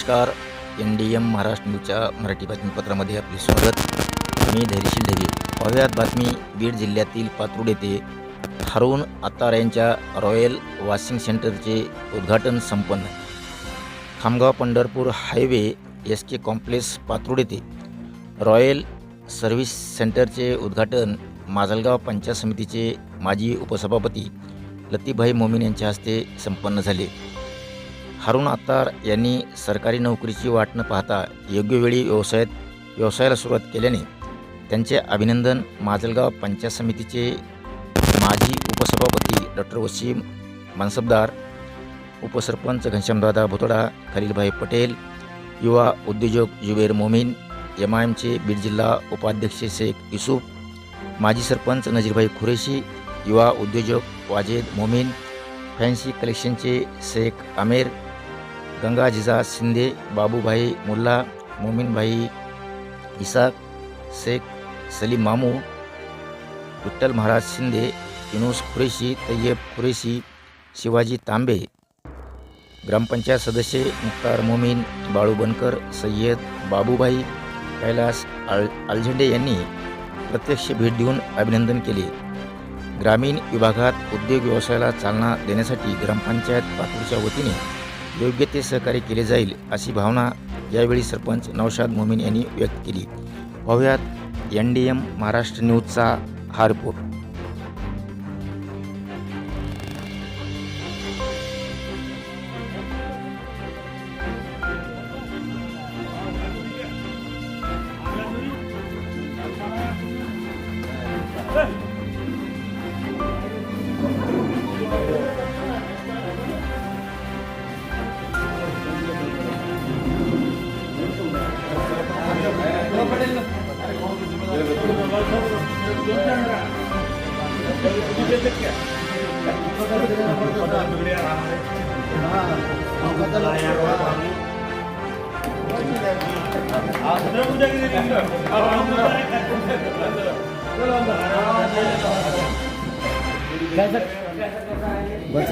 नमस्कार. NDM महाराष्ट्र न्यूजच्या मराठी बातमीपत्रामध्ये आपले स्वागत. मी धैर्यशील ढगे. पाहुयात बातमी. बीड जिल्ह्यातील पात्रूड येथे हारून अत्तार यांच्या रॉयल वॉशिंग सेंटरचे उद्घाटन संपन्न. Khamgaon Pandharpur highway SK complex Patrud येथे रॉयल सर्व्हिस सेंटरचे उद्घाटन माजलगाव पंचायत समितीचे माजी उपसभापती लतीफभाई मोमीन यांच्या हस्ते संपन्न झाले. हारून अत्तार यांनी सरकारी नोकरीची वाट न पाहता योग्य वेळी व्यवसायाला सुरुवात केल्याने त्यांचे अभिनंदन माजलगाव पंचायत समितीचे माजी उपसभापती डॉक्टर वसीम मनसबदार, उपसरपंच घनश्यामदादा भुतडा, खलीलभाई पटेल, युवा उद्योजक जुबेर मोमीन, MIMचे बीड जिल्हा उपाध्यक्ष शेख युसूफ, माजी सरपंच नजीरभाई खुरेशी, युवा उद्योजक वाजेद मोमीन, फॅन्सी कलेक्शनचे शेख आमेर, गंगा जिजा शिंदे, बाबूभाई मुल्ला, मोमीनभाई इसाक, शेख सलीम मामू, विठ्ठल महाराज शिंदे, युनुस खुरेशी, तय्यब खुरेशी, शिवाजी तांबे, ग्रामपंचायत सदस्य मुख्तार मोमीन, बाळू बनकर, सय्यद बाबूभाई, कैलास अलझेंडे यांनी प्रत्यक्ष भेट देऊन अभिनंदन केले. ग्रामीण विभागात उद्योग व्यवसायाला चालना देण्यासाठी ग्रामपंचायत पातूरच्या वतीने योग्य ते सहकार्य केले जाईल अशी भावना यावेळी सरपंच नौशाद मोमीन यांनी व्यक्त केली. पाहुयात NDM महाराष्ट्र न्यूजचा हा रिपोर्ट. बस